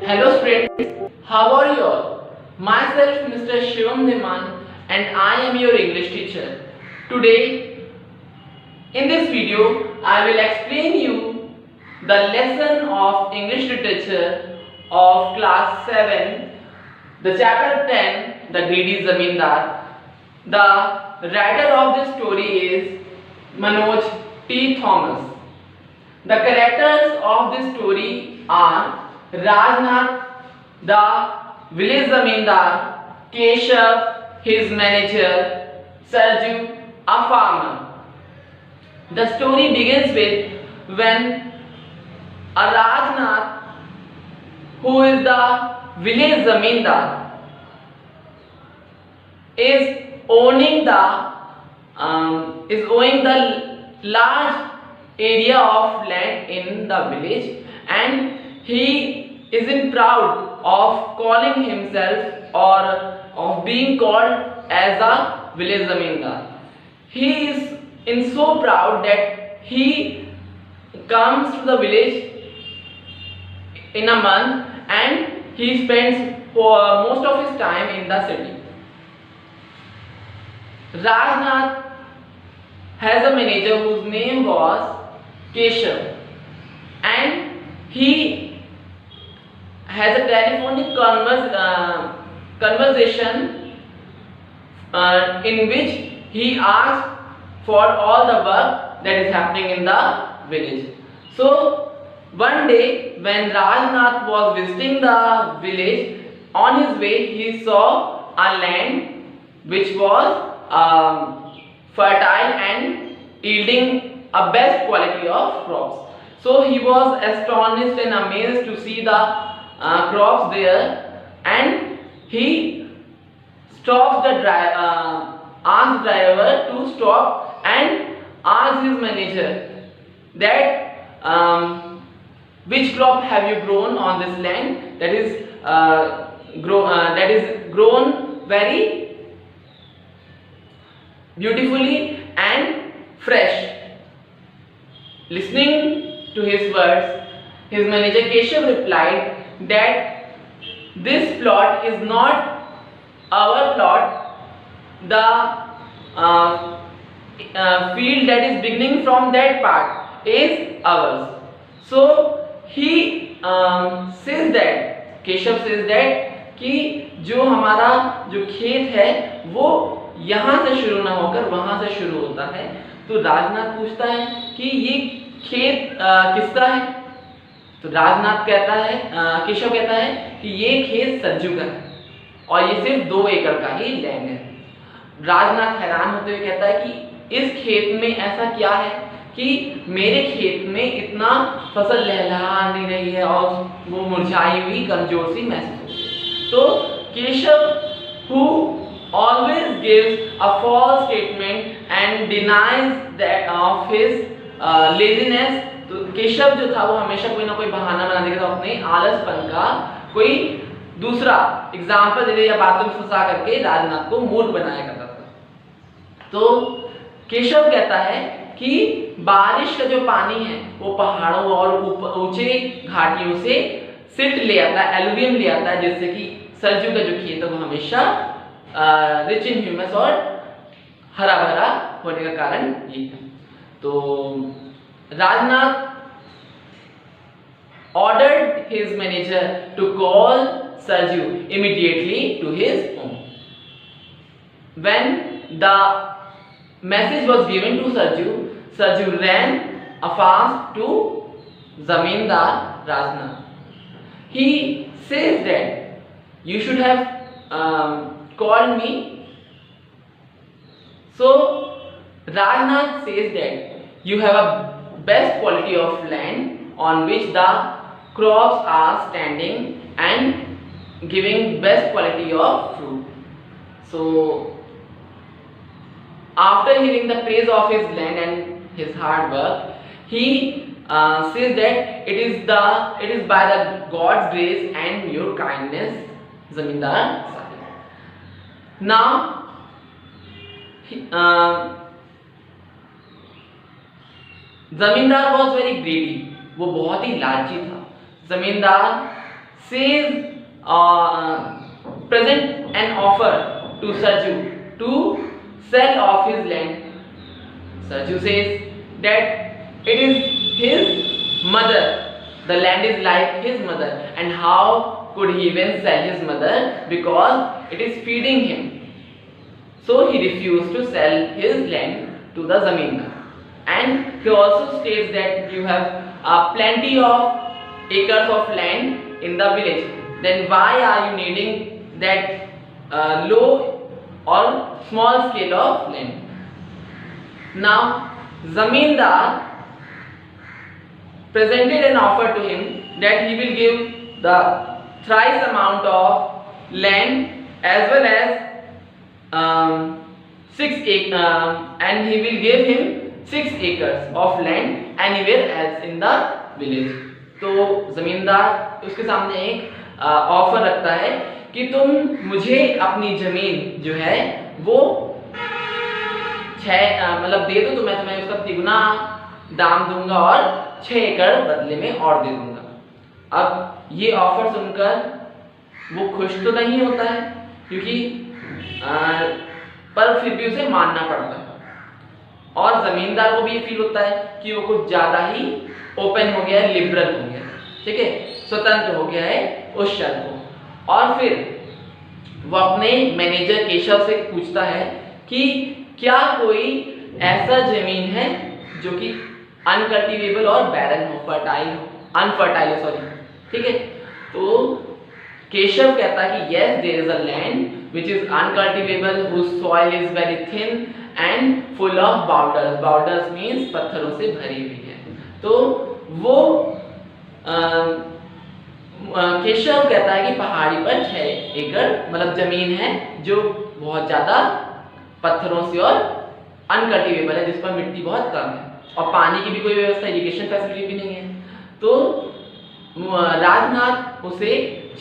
Hello friends, how are you all? Myself Mr. Shivam Niman and I am your English teacher. Today in this video I will explain you the lesson of English literature of class 7, the chapter 10, The Greedy Zamindar. The writer of this story is Manoj T. Thomas. The characters of this story are Rajnath, the village zamindar, Keshav, his manager, Sarju, a farmer. The story begins with when a Rajnath, who is the village zamindar, is owning the large area of land in the village, and he isn't proud of calling himself or of being called as a village zamindar. He is in so proud that he comes to the village in a month and he spends most of his time in the city. Rajnath has a manager whose name was Keshav, and he has a telephonic conversation in which he asks for all the work that is happening in the village. So one day when Rajnath was visiting the village, on his way he saw a land which was fertile and yielding a best quality of crops. So he was astonished and amazed to see the crops there, and he stops the asked driver to stop and ask his manager that which crop have you grown on this land that is grown very beautifully and fresh. Listening to his words, his manager Keshav replied that this plot is not our plot. The field that is beginning from that part is ours. So he says that, Keshav says that कि जो हमारा जो खेत है वो यहाँ से शुरू ना होकर वहाँ से शुरू होता है. तो राजनाथ पूछता है कि ये खेत किसका है. तो राजनाथ कहता है, केशव कहता है कि ये खेत सरजू का है और ये सिर्फ 2 एकड़ का ही लैंड है. राजनाथ हैरान होते हुए कहता है कि इस खेत में ऐसा क्या है कि मेरे खेत में इतना फसल लहलहा नहीं रही है और वो मुरझाई हुई कमजोर सी महसूस होती है. तो Keshav who always gives a false statement and denies that of his laziness. तो केशव जो था वो हमेशा कोई ना कोई बहाना बना देगा, तो अपने आलसपन का कोई दूसरा एग्जाम्पल दे दे या बातों में फंसा करके राजनाथ को मूर्ख बनाया करता था. तो केशव कहता है कि बारिश का जो पानी है वो पहाड़ों और ऊंचे घाटियों से सिल्ट ले आता है, एलुवियम ले आता है, जिससे कि सरजू का जो खेत है वो हमेशा रिच इन ह्यूमस और हरा भरा होने का कारण ये है. तो Rajnath ordered his manager to call Sarju immediately to his home. When the message was given to Sarju, Sarju ran fast to Zamindar Rajnath. He says that you should have called me. So Rajnath says that you have a best quality of land on which the crops are standing and giving best quality of fruit. So after hearing the praise of his land and his hard work, he says that it is by the God's grace and your kindness, Zamindar Sahib. Now जमींदार was very ग्रेडी, वो बहुत ही लालची था. जमींदार says present an offer to Sarju to sell off his land. Sarju says that it is his mother, the land is like his mother, and how could he even sell his mother because it is feeding him. So he refused to sell his land to the zamindar. And he also states that you have plenty of acres of land in the village. Then why are you needing that low or small scale of land? Now, zamindar presented an offer to him that he will give the thrice amount of land as well as 6 acres, and he will give him 6 acres of land anywhere else in the village. तो जमींदार उसके सामने एक offer रखता है कि तुम मुझे अपनी जमीन जो है वो 6 मतलब दे दो तो मैं तुम्हें उसका तिगुना दाम दूंगा और 6 एकड़ बदले में और दे दूंगा। अब ये ऑफर सुनकर वो खुश तो नहीं होता है क्योंकि पर फिर भी उसे मानना पड़ता है, और जमींदार को भी ये फील होता है कि वो कुछ ज्यादा ही ओपन हो गया है, लिबरल हो गया है, ठीक है, स्वतंत्र हो गया है उस शर्त को। और फिर वो अपने मैनेजर केशव से पूछता है कि क्या कोई ऐसा जमीन है जो कि अनकल्टिवेबल और बैरन हो, अनफर्टाइल हो, सॉरी, ठीक है। तो केशव कहता है कि yes there is a land which is uncultivable, whose soil is very thin and full of boulders. Boulders means पत्थरों से भरी हुई है। तो वो केशव कहता है कि पहाड़ी पर 6 एकड़ मतलब जमीन है जो बहुत ज्यादा पत्थरों से और अनकल्टिवेबल है, जिस पर मिट्टी बहुत कम है और पानी की भी कोई व्यवस्था, इरिगेशन फैसिलिटी भी नहीं है। तो राजनाथ उसे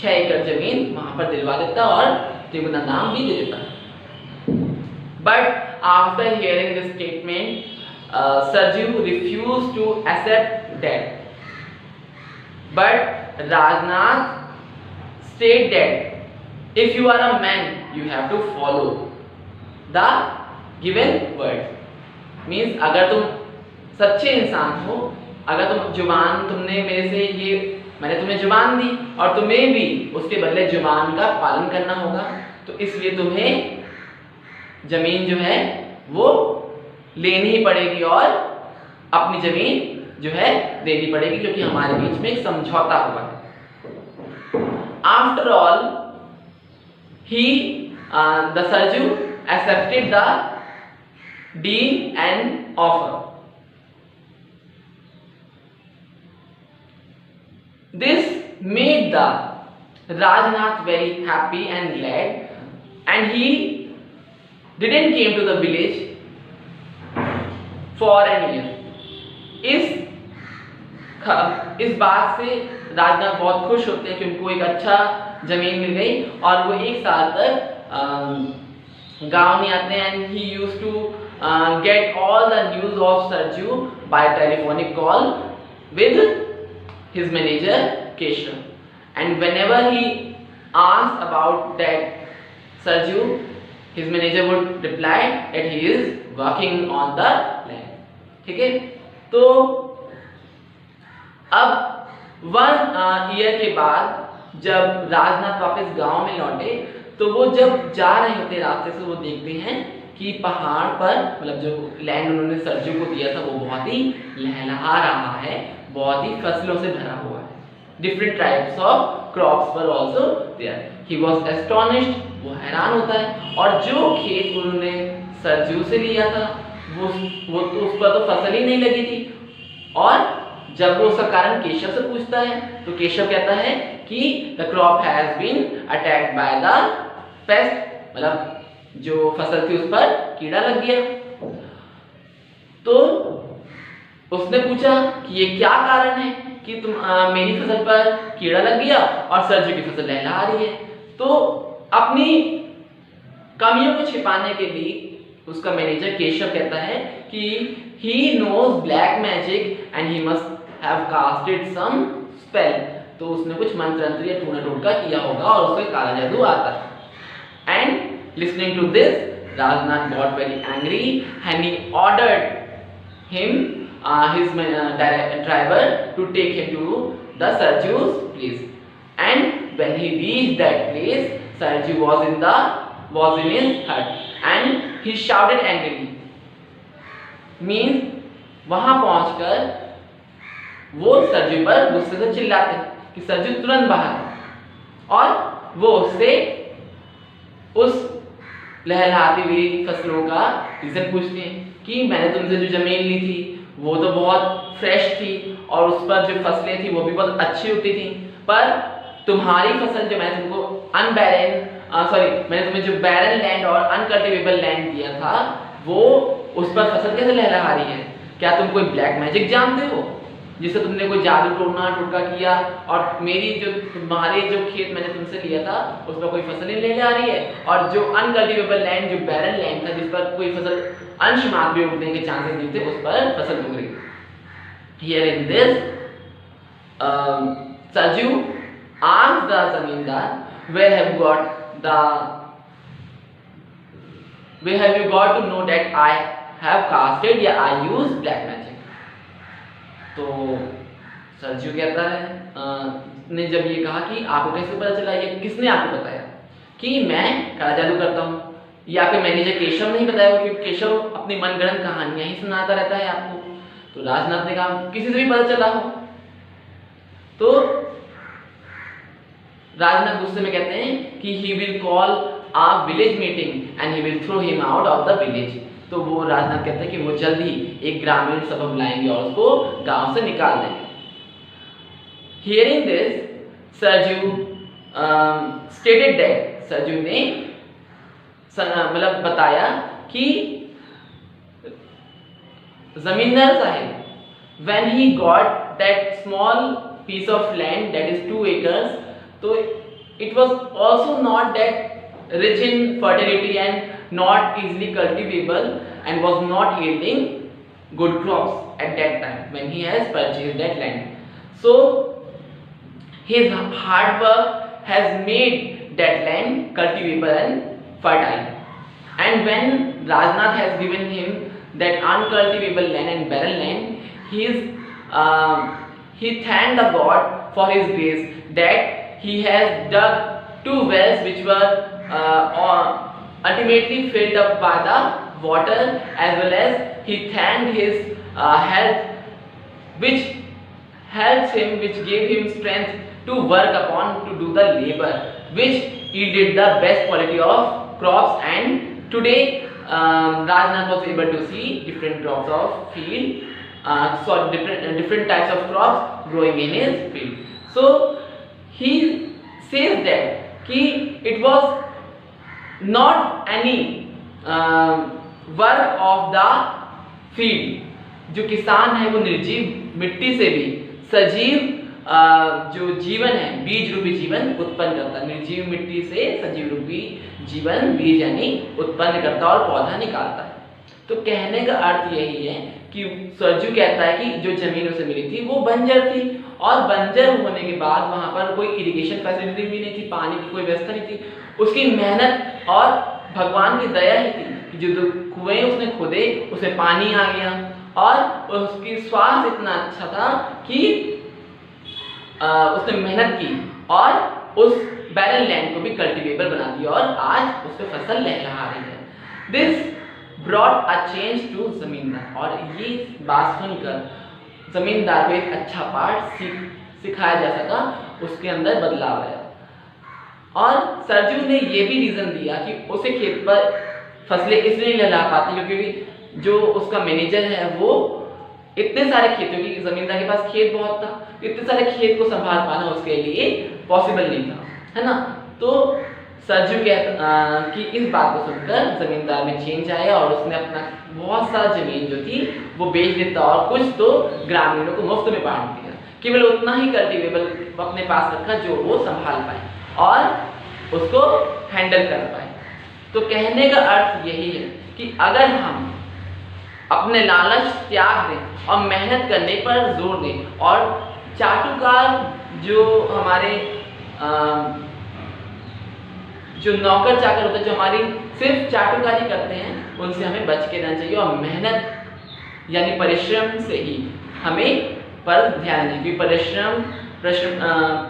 6 एकड़ जमीन वहां पर दिलवा देता और तिगुना नाम भी दे देता है। But after hearing this statement Sarju refuse to accept that, but Rajnath state that if you are a man you have to follow the given word. Means अगर तुम सच्चे इंसान हो, अगर तुम जुबान, तुमने मेरे से ये, मैंने तुम्हें जुबान दी और तुम्हें भी उसके बदले जुबान का पालन करना होगा, तो इसलिए तुम्हें जमीन जो है वो लेनी ही पड़ेगी और अपनी जमीन जो है देनी पड़ेगी, क्योंकि हमारे बीच में एक समझौता हुआ है। After all the Sarju accepted the deal and offer. This made the Rajnath very happy and glad, and he didn't came to the village for an year. इस बात से राजनाथ बहुत खुश होते हैं कि उनको एक अच्छा जमीन मिल गई और वो 1 साल तक गांव नहीं आते हैं। And he used to get all the news of Sarju by telephonic call with his manager Keshav, and whenever he asked about that Sarju, his manager would reply that he is working on the land, ठीक है। तो अब 1 year के बाद जब राजनाथ वापस गांव में लौटे तो वो जब जा रहे होते रास्ते से वो देखते हैं कि पहाड़ पर मतलब जो लैंड उन्होंने सरजू को दिया था वो बहुत ही लहलहा रहा है, बहुत ही फसलों से भरा हुआ है। Different types of crops were also there. He was astonished, वो हैरान होता है। और जो खेत उन्होंने सरजू से लिया था वो तो उस पर तो फसल ही नहीं लगी थी। और जब वो उसका कारण केशव से पूछता है तो केशव कहता है कि the crop has been attacked by the pest, मतलब जो फसल थी उस पर कीड़ा लग गया। तो उसने पूछा कि ये क्या कारण है कि तुम मेरी फसल पर कीड़ा लग गया और सरजू की फसल लहलहा रही है। तो अपनी कमियों को छिपाने के लिए उसका मैनेजर केशव कहता है कि he knows black magic and he must have casted some spell, तो उसने कुछ मंत्र तंत्र या टूना टोटका किया होगा और उसको काला जादू आता है। And listening to this Rajnath got very angry and he ordered him his driver to take him to the Sarju's place. And when he reached that place, Sarju was in his hut and he shouted angrily. Means वहां पहुंचकर वो सरजू पर गुस्से से चिल्लाते कि सरजू तुरंत बाहर, और वो उससे उस लहलहाती हुई फसलों का रीजन पूछते हैं कि मैंने तुमसे जो जमीन ली थी वो तो बहुत फ्रेश थी और उस पर जो फसलें थी वो भी बहुत अच्छी उगती थी, पर तुम्हारी फसल जो मैंने तुमको मैंने तुम्हें जो बैरन लैंड और अनकल्टिवेबल लैंड दिया था वो उस पर फसल कैसे लहलहा रही है? क्या तुम कोई ब्लैक मैजिक जानते हो जिससे तुमने कोई जादू टोना टोटका किया और तुम्हारे जो खेत मैंने तुमसे लिया था उस पर कोई फसल नहीं ले आ रही है, और जो अनकल्टिवेबल लैंड जो बैरन लैंड था जिस पर कोई फसल अंश मात्र भी उगने के चांसेस नहीं थे उस पर फसल उग रही। Hearing this, Sarju asked the zamindar, where have you got to know that I have casted या I use black magic? तो सरजू कहता है ने जब ये कहा कि आपको कैसे पता चला, ये किसने आपको बताया कि मैं काला जादू करता हूँ? ये आपके मैनेजर केशव नहीं बताया, क्योंकि केशव अपनी मनगढ़ंत कहानियां ही सुनाता रहता है आपको। तो राजनाथ ने कहा किसी से भी पता चला हो? तो राजनाथ गुस्से में कहते हैं कि he will call a village meeting and he will throw him out of the village। तो वो राजनाथ कहते हैं कि वो जल्द ही एक ग्रामीण सभा बुलाएंगे और उसको गांव से निकाल देंगे। Hearing this, Sarju stated that, Sarju ने मतलब बताया कि जमींदार Sahib when he got that small piece of land that is 2 acres, तो it was also not that rich in fertility and not easily cultivable and was not yielding good crops at that time when he has purchased that land. So his hard work has made that land cultivable and fertile. And when Rajnath has given him that uncultivable land and barren land, he thanked the God for his grace that he has dug 2 wells which were ultimately filled up by the water, as well as he thanked his health, which helps him, which gave him strength to work upon to do the labor, which yielded the best quality of crops. And today Rajnath was able to see different crops of field, different types of crops growing in his field. So he says that it was not any work of the field। जो किसान है वो निर्जीव मिट्टी से भी सजीव जो जीवन है, बीज रूपी जीवन उत्पन्न करता है। निर्जीव मिट्टी से सजीव रूपी जीवन बीज यानी उत्पन्न करता है और पौधा निकालता है। तो कहने का अर्थ यही है कि सरजू कहता है कि जो जमीन उसे मिली थी वो बंजर थी, और बंजर होने के बाद वहां पर कोई इरिगेशन फैसिलिटी भी नहीं थी, पानी की कोई व्यवस्था नहीं थी। उसकी मेहनत और भगवान की दया ही थी कि जो कुएं उसने खोदे उसे पानी आ गया, और उसकी स्वास्थ्य इतना अच्छा था कि उसने मेहनत की और उस बैरन लैंड को भी कल्टीवेबल बना दिया और आज उस पर फसल लहलहा रही है। This brought a change to जमींदार, और ये बात सुनकर जमींदार को एक अच्छा पाठ सिखाया जा सका, उसके अंदर बदलाव आया। और सरजू ने ये भी रीजन दिया कि उसे खेत पर फसलें इसलिए नहीं लहला पाती क्योंकि जो उसका मैनेजर है वो इतने सारे खेतों की, जमींदार के पास खेत बहुत था, इतने सारे खेत को संभाल पाना उसके लिए पॉसिबल नहीं था, है ना। तो सरजू कि इस बात को सुनकर जमींदार में चेंज आया और उसने अपना बहुत सारा जमीन जो थी वो बेच देता और कुछ तो ग्रामीणों को मुफ्त में बांट दिया। केवल उतना ही कल्टीवेबल अपने पास रखा जो वो संभाल पाए और उसको हैंडल कर पाए। तो कहने का अर्थ यही है कि अगर हम अपने लालच त्याग दें और मेहनत करने पर जोर दें और चाटुकार जो हमारे जो नौकर चाकर होते हैं, जो हमारी सिर्फ चाटुकारी करते हैं, उनसे हमें बच के रहना चाहिए और मेहनत यानी परिश्रम से ही हमें पर ध्यान दें, क्योंकि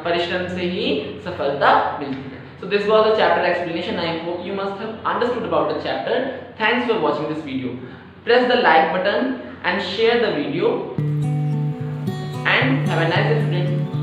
परिश्रम से ही सफलता मिलती है. So this was the chapter explanation. I hope you must have understood about the chapter. Thanks for watching this video. Press the like button and share the video. And have a nice day, students.